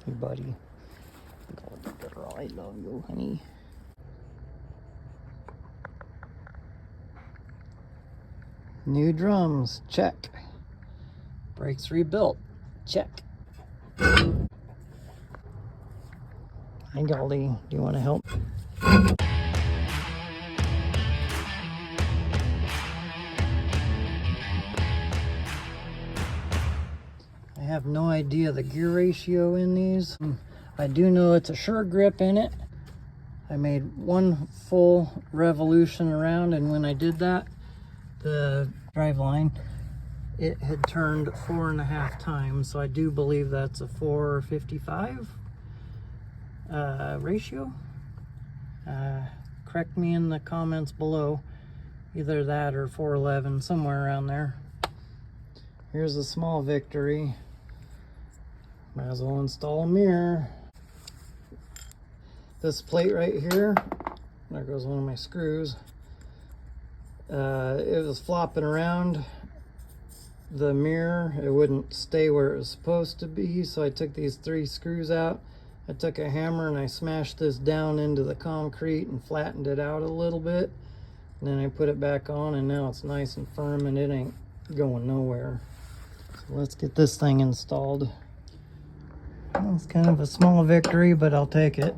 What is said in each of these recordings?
Hey, buddy. Girl, I love you, honey. New drums, check. Brakes rebuilt, check. Hi, Goldie. Do you want to help? I have no idea the gear ratio in these. I do know it's a sure grip in it. I made one full revolution around, and when I did that, the driveline, it had turned 4.5 times. So I do believe that's a 455 ratio. Correct me in the comments below. Either that or 411, somewhere around there. Here's a small victory. Might as well install a mirror. This plate right here, there goes one of my screws. It was flopping around the mirror. It wouldn't stay where it was supposed to be, so I took these 3 screws out. I took a hammer and I smashed this down into the concrete and flattened it out a little bit. And then I put it back on, and now it's nice and firm and it ain't going nowhere. So let's get this thing installed. Well, it's kind of a small victory, but I'll take it.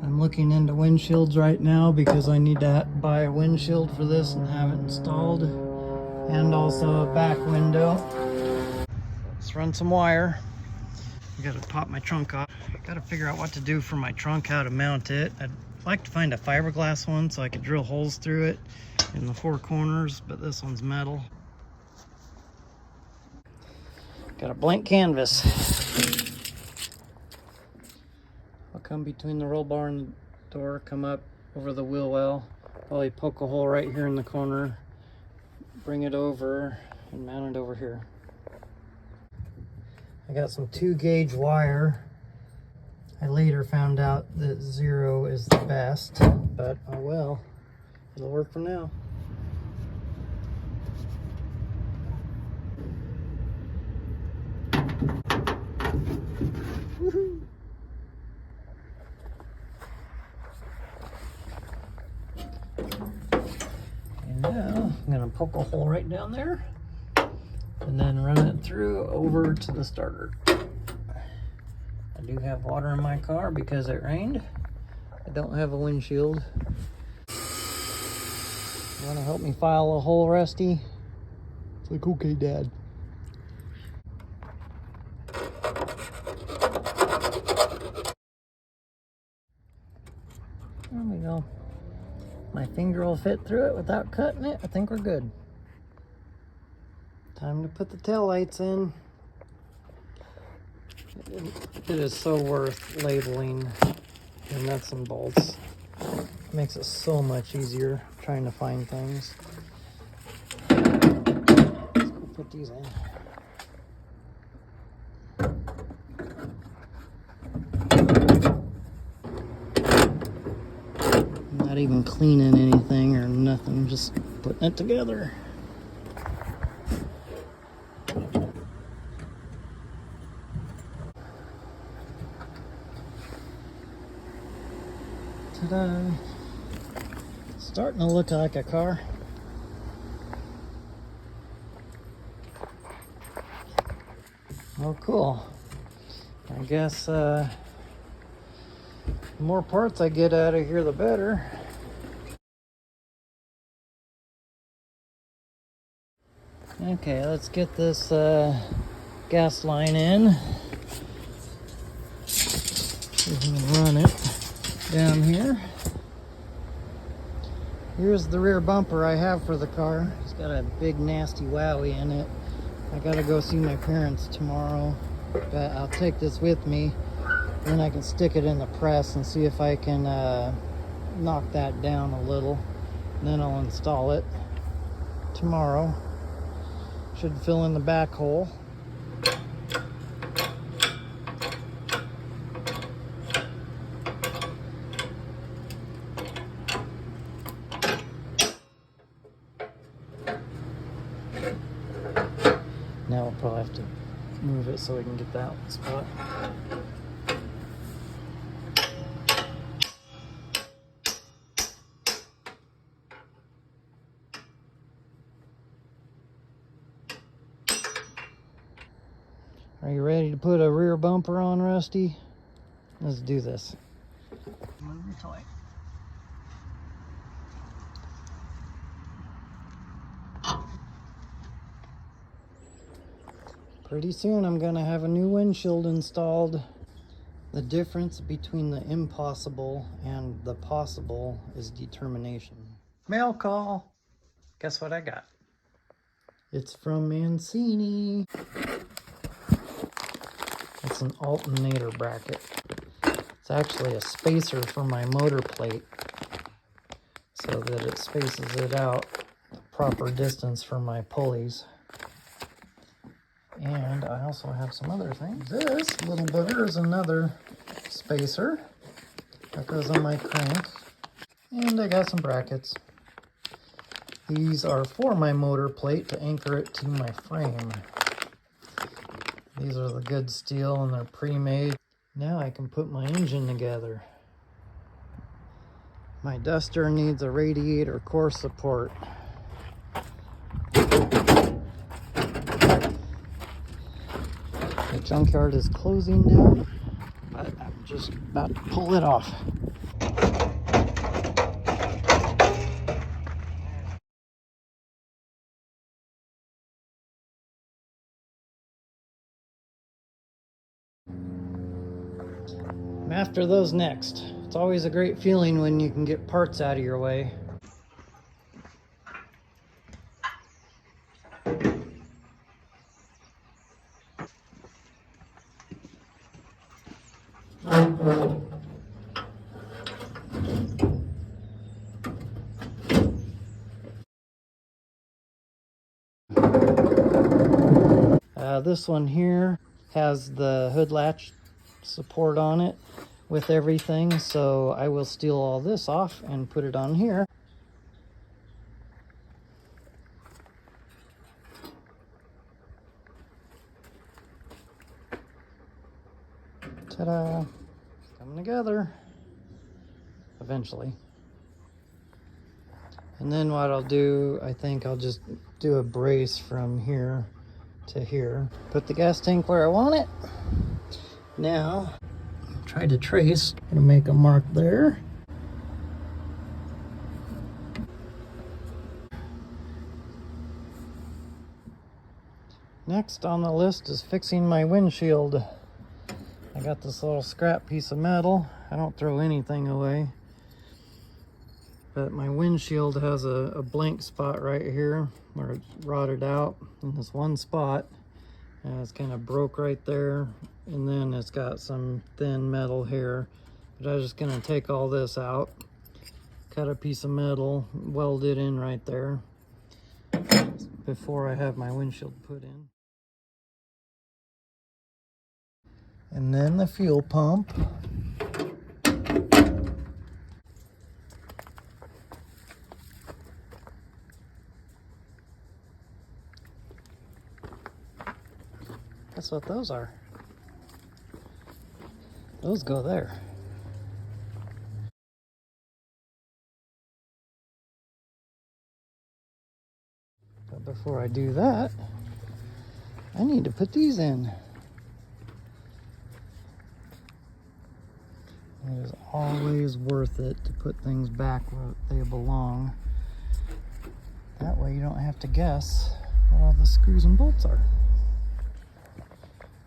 I'm looking into windshields right now because I need to buy a windshield for this and have it installed. And also a back window. Let's run some wire. I gotta pop my trunk off. I gotta figure out what to do for my trunk, how to mount it. I'd like to find a fiberglass one so I could drill holes through it in the 4 corners, but this one's metal. Got a blank canvas. I'll come between the roll bar and the door, come up over the wheel well, probably poke a hole right here in the corner, bring it over and mount it over here. I got some 2-gauge wire. I later found out that 0 is the best, but oh well, it'll work for now. Woohoo! And now I'm gonna poke a hole right down there and then run it through over to the starter. I do have water in my car because it rained. I don't have a windshield. You wanna help me file a hole, Rusty? It's like, okay, Dad. There we go. My finger will fit through it without cutting it. I think we're good. Time to put the tail lights in. It is so worth labeling the nuts and bolts. It makes it so much easier trying to find things. Let's go put these in. Not even cleaning anything or nothing, just putting it together. Ta-da! Starting to look like a car. Oh, cool. I guess the more parts I get out of here, the better. Okay, let's get this gas line in. We can run it down here. Here's the rear bumper I have for the car. It's got a big nasty wowie in it. I gotta go see my parents tomorrow, but I'll take this with me. Then I can stick it in the press and see if I can knock that down a little. And then I'll install it tomorrow. Should fill in the back hole. Now we'll probably have to move it so we can get that spot. Are you ready to put a rear bumper on, Rusty? Let's do this. Move your toy. Pretty soon I'm gonna have a new windshield installed. The difference between the impossible and the possible is determination. Mail call. Guess what I got? It's from Mancini. It's an alternator bracket. It's actually a spacer for my motor plate so that it spaces it out the proper distance for my pulleys. And I also have some other things. This little booger is another spacer that goes on my crank. And I got some brackets. These are for my motor plate to anchor it to my frame. These are the good steel and they're pre-made. Now I can put my engine together. My Duster needs a radiator core support. The junkyard is closing now, but I'm just about to pull it off. I'm after those next. It's always a great feeling when you can get parts out of your way. This one here has the hood latch support on it with everything, so I will steal all this off and put it on here. Ta-da! Coming together eventually. And then what I'll do, I think I'll just do a brace from here to here. Put the gas tank where I want it. Now, try to trace. I'm gonna make a mark there. Next on the list is fixing my windshield. I got this little scrap piece of metal. I don't throw anything away. But my windshield has a blank spot right here where it's rotted out in this one spot. And it's kind of broke right there. And then it's got some thin metal here. But I'm just gonna take all this out, cut a piece of metal, weld it in right there before I have my windshield put in. And then the fuel pump. That's what those are. Those go there. But before I do that, I need to put these in. It is always worth it to put things back where they belong. That way you don't have to guess where all the screws and bolts are.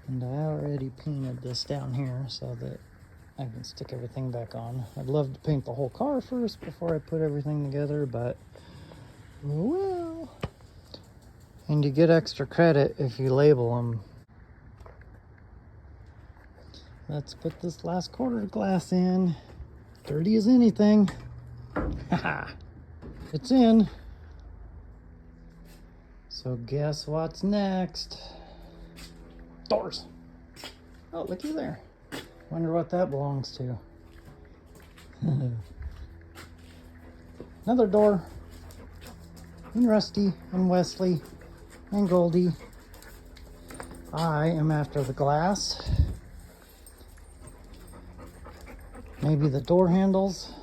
And I already painted this down here so that I can stick everything back on. I'd love to paint the whole car first before I put everything together, but well. And you get extra credit if you label them. Let's put this last quarter glass in. Dirty as anything. Haha. It's in. So guess what's next? Doors. Oh, looky there. Wonder what that belongs to. Another door. And Rusty and Wesley and Goldie I am after the glass, maybe the door handles,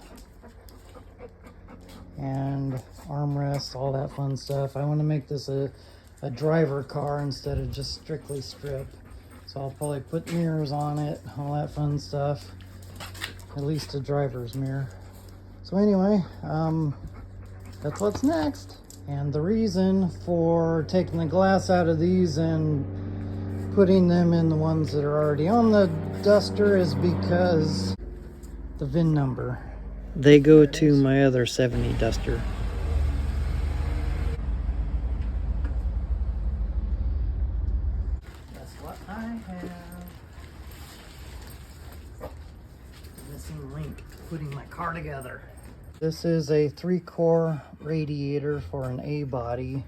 and armrests, all that fun stuff. I want to make this a driver car instead of just strictly strip. So I'll probably put mirrors on it, all that fun stuff. At least a driver's mirror. So anyway, that's what's next. And the reason for taking the glass out of these and putting them in the ones that are already on the Duster is because the VIN number. They go to my other 70 Duster. That's what I have. Missing link, putting my car together. This is a 3-core radiator for an A body.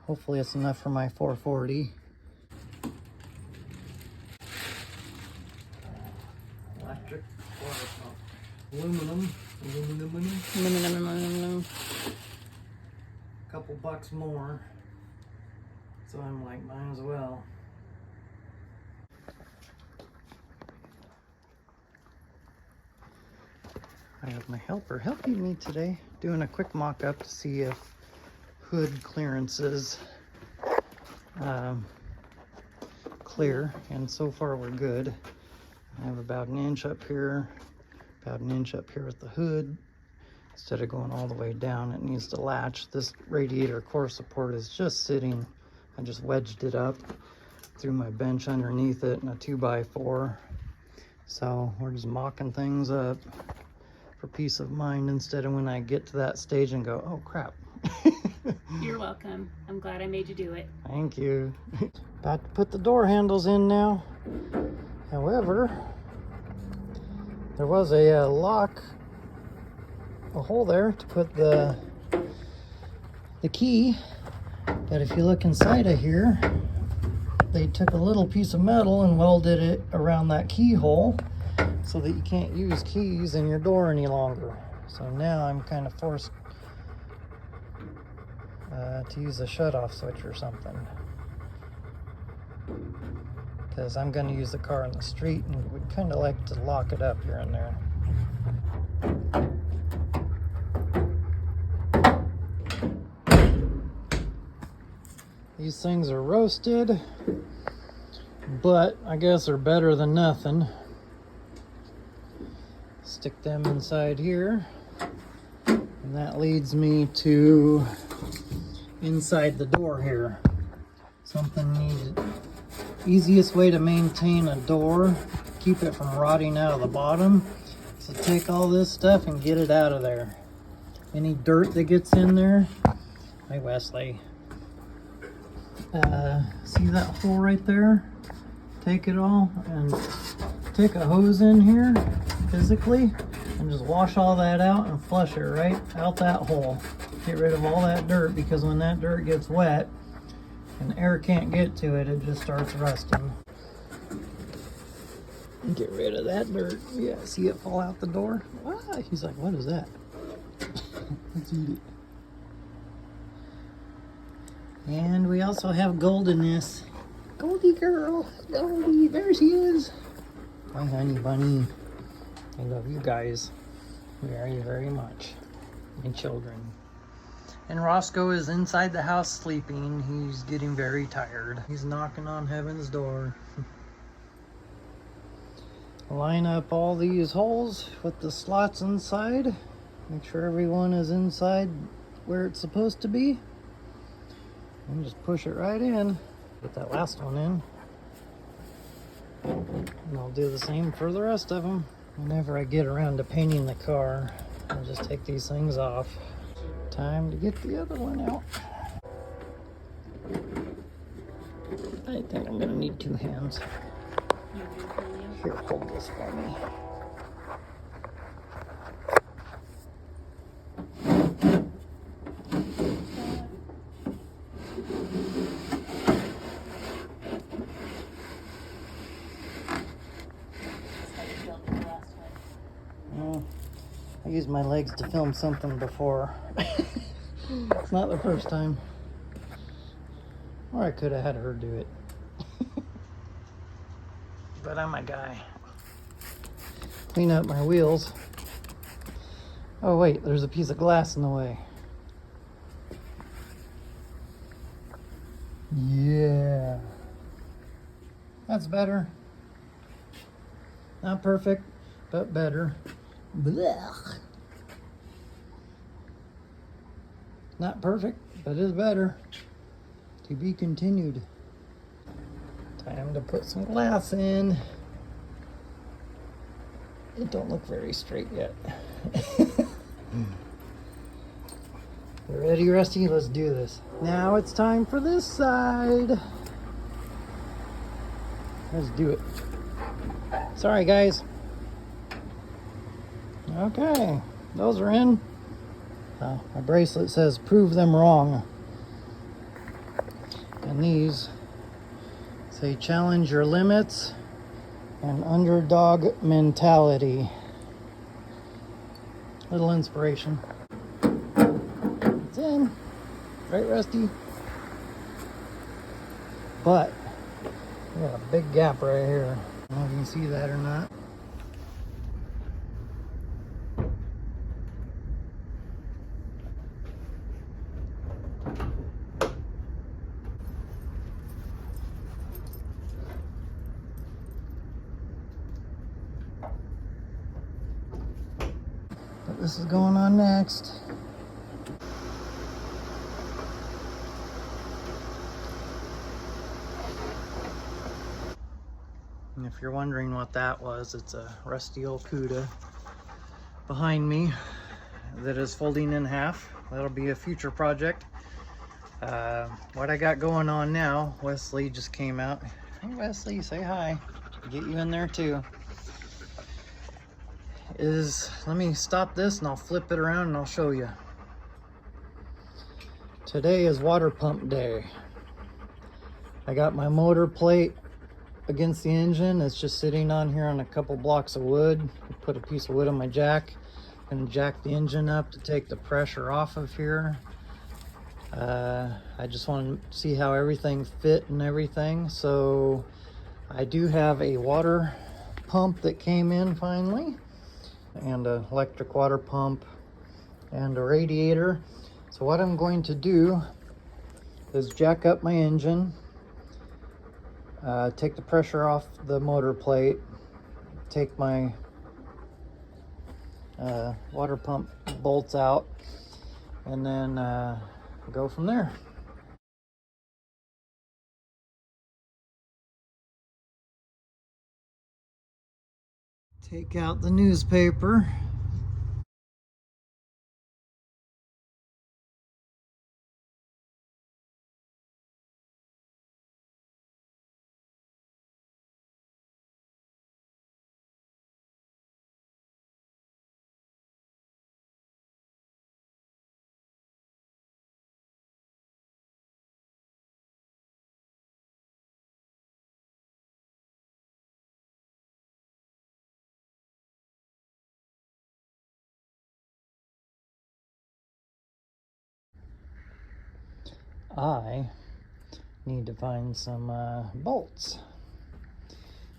Hopefully it's enough for my 440. Electric water pump. Aluminum. Couple bucks more. So I'm like, might as well. I have my helper helping me today, doing a quick mock-up to see if hood clearance is clear, and so far we're good. I have about an inch up here, about an inch up here with the hood. Instead of going all the way down, it needs to latch. This radiator core support is just sitting. I just wedged it up, threw my bench underneath it and a 2x4. So we're just mocking things up for peace of mind instead of when I get to that stage and go, oh crap. You're welcome. I'm glad I made you do it. Thank you. About to put the door handles in now. However, there was a hole there to put the key, but if you look inside of here, they took a little piece of metal and welded it around that keyhole so that you can't use keys in your door any longer. So now I'm kind of forced to use a shutoff switch or something, because I'm going to use the car on the street and would kind of like to lock it up here and there. These things are roasted, but I guess they're better than nothing. Stick them inside here, and that leads me to inside the door here. Something needed. Easiest way to maintain a door, keep it from rotting out of the bottom, so take all this stuff and get it out of there. Any dirt that gets in there. Hi Wesley. See that hole right there? Take it all and take a hose in here physically and just wash all that out and flush it right out that hole. Get rid of all that dirt, because when that dirt gets wet and air can't get to it, it just starts rusting. Get rid of that dirt. Yeah, see it fall out the door? Ah, he's like, what is that? Let's eat it. And we also have Goldenness. Goldie girl. Goldie, there she is. My honey bunny. I love you guys very, very much. My children. And Roscoe is inside the house sleeping. He's getting very tired. He's knocking on heaven's door. Line up all these holes with the slots inside. Make sure everyone is inside where it's supposed to be. And just push it right in. Put that last one in. And I'll do the same for the rest of them. Whenever I get around to painting the car, I'll just take these things off. Time to get the other one out. I think I'm gonna need 2 hands. Here, hold this for me. I used my legs to film something before. It's not the first time. Or I could have had her do it. But I'm a guy. Clean up my wheels. Oh wait, there's a piece of glass in the way. Yeah. That's better. Not perfect, but better. Blech. Not perfect, but is better. To be continued. Time to put some glass in. It don't look very straight yet. You ready, Rusty? Let's do this. Now it's time for this side. Let's do it. Sorry, guys. Okay, those are in. My bracelet says prove them wrong. And these say challenge your limits and underdog mentality. Little inspiration. It's in. Right, Rusty? But we got a big gap right here. I don't know if you can see that or not. But this is going on next. And if you're wondering what that was, it's a rusty old Cuda behind me that is folding in half. That'll be a future project. What I got going on now, Wesley just came out. Hey Wesley, say hi. Get you in there too. Let me stop this and I'll flip it around and I'll show you. Today is water pump day. I got my motor plate against the engine. It's just sitting on here on a couple blocks of wood. I put a piece of wood on my jack. I'm gonna jack the engine up to take the pressure off of here. I just want to see how everything fit and everything. So I do have a water pump that came in finally, and an electric water pump and a radiator. So what I'm going to do is jack up my engine, take the pressure off the motor plate, take my water pump bolts out, and then go from there. Take out the newspaper. I need to find some bolts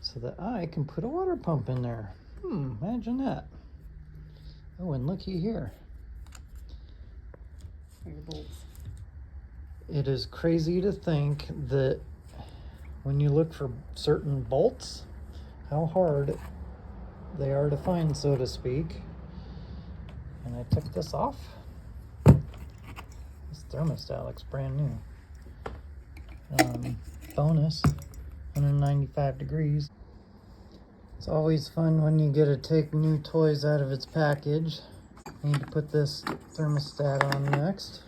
so that I can put a water pump in there. Imagine that. Oh, and looky here. Your bolts. It is crazy to think that when you look for certain bolts, how hard they are to find, so to speak. And I took this off. This thermostat looks brand new. Bonus, 195 degrees. It's always fun when you get to take new toys out of its package. Need to put this thermostat on next.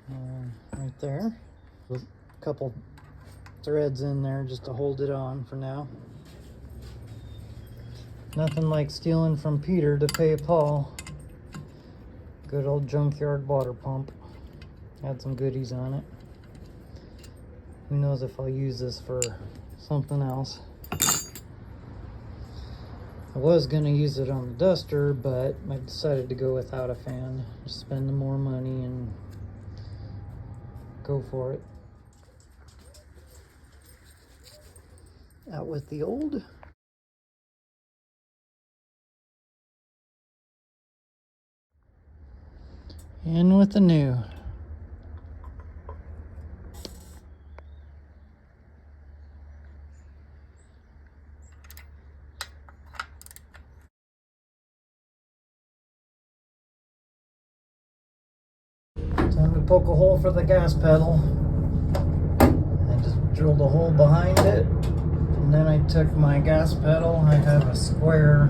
Right there. With a couple threads in there just to hold it on for now. Nothing like stealing from Peter to pay Paul. Good old junkyard water pump. Had some goodies on it. Who knows if I'll use this for something else. I was going to use it on the duster, but I decided to go without a fan. Just spend more money and go for it. Out with the old. In with the new. Time to poke a hole for the gas pedal. I just drilled a hole behind it. And then I took my gas pedal. I have a square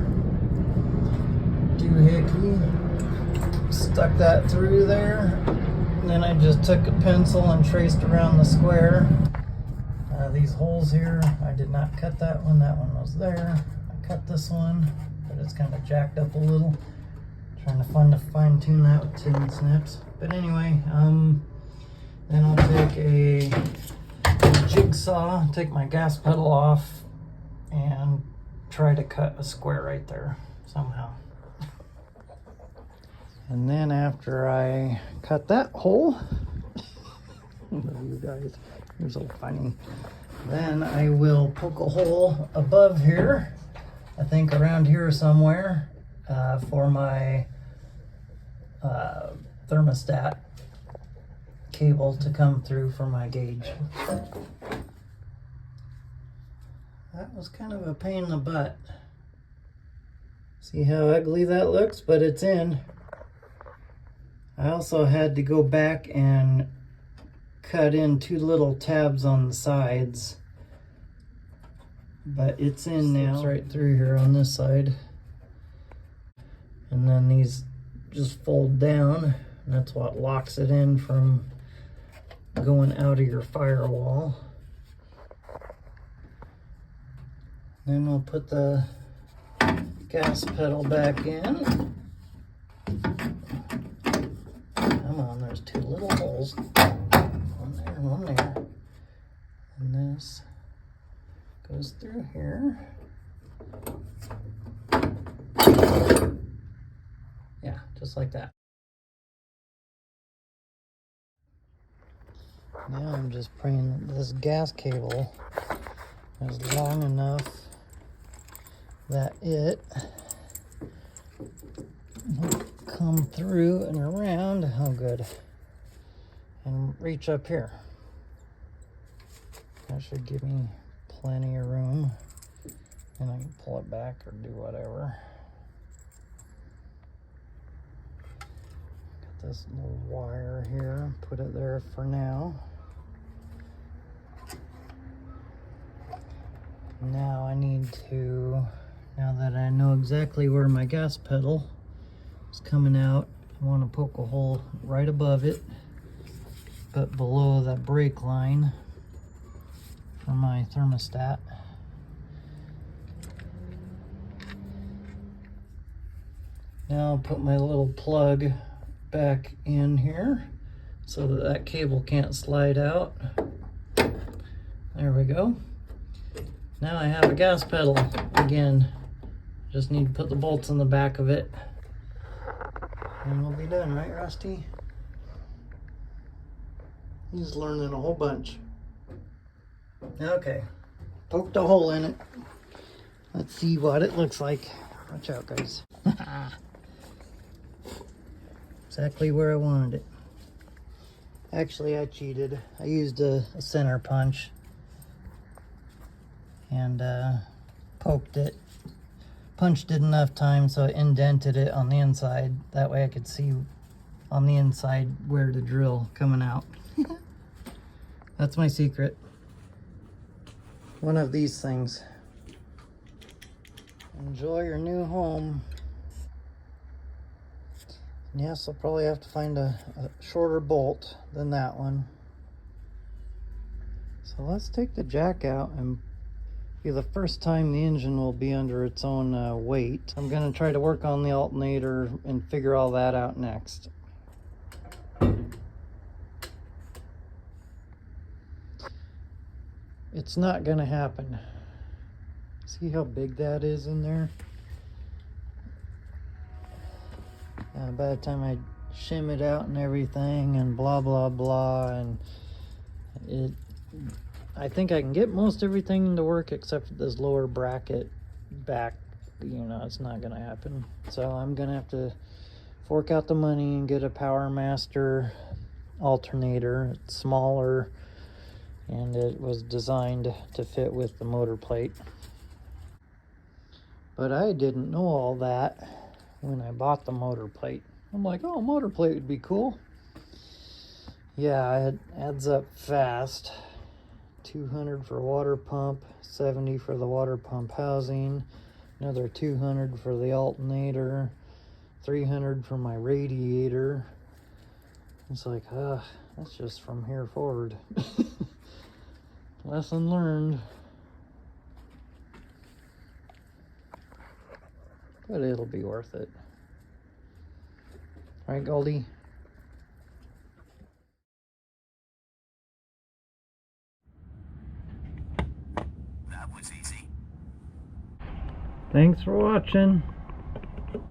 doohickey. Stuck that through there. And then I just took a pencil and traced around the square. These holes here, I did not cut that one. That one was there. I cut this one, but it's kind of jacked up a little. Trying to fine tune that with tin snips. But anyway, then I'll take a jigsaw, take my gas pedal off, and try to cut a square right there somehow. And then after I cut that hole, you guys, you're so funny. Then I will poke a hole above here, I think around here somewhere, for my thermostat cable to come through for my gauge. That was kind of a pain in the butt. See how ugly that looks, but it's in. I also had to go back and cut in 2 little tabs on the sides, but it's in now. It's right through here on this side. And then these just fold down, and that's what locks it in from going out of your firewall. Then we'll put the gas pedal back in. Come on, there's 2 little holes. One there and one there. And this goes through here. Yeah, just like that. Now I'm just praying that this gas cable is long enough that it will come through and around. Oh, good. And reach up here. That should give me plenty of room. And I can pull it back or do whatever. Got this little wire here. Put it there for now. Now I need to, now that I know exactly where my gas pedal is coming out, I want to poke a hole right above it, but below that brake line for my thermostat. Now I'll put my little plug back in here so that that cable can't slide out. There we go. Now I have a gas pedal again. Just need to put the bolts in the back of it. And we'll be done, right, Rusty? He's learning a whole bunch. Okay, poked a hole in it. Let's see what it looks like. Watch out, guys. Exactly where I wanted it. Actually, I cheated. I used a center punch and poked it. Punched it enough time so I indented it on the inside. That way I could see on the inside where to drill coming out. That's my secret. One of these things. Enjoy your new home. Yes, I'll probably have to find a shorter bolt than that one. So let's take the jack out and be the first time the engine will be under its own weight. I'm going to try to work on the alternator and figure all that out next. It's not going to happen. See how big that is in there? By the time I shim it out and everything and blah blah blah and I think I can get most everything to work except this lower bracket back. It's not gonna happen. So I'm gonna have to fork out the money and get a Power Master alternator. It's smaller, and it was designed to fit with the motor plate. But I didn't know all that when I bought the motor plate. I'm like, oh, motor plate would be cool. Yeah, it adds up fast. $200 for water pump, $70 for the water pump housing, another $200 for the alternator, $300 for my radiator. It's like, that's just from here forward. Lesson learned. But it'll be worth it. Right, Goldie? That was easy. Thanks for watching.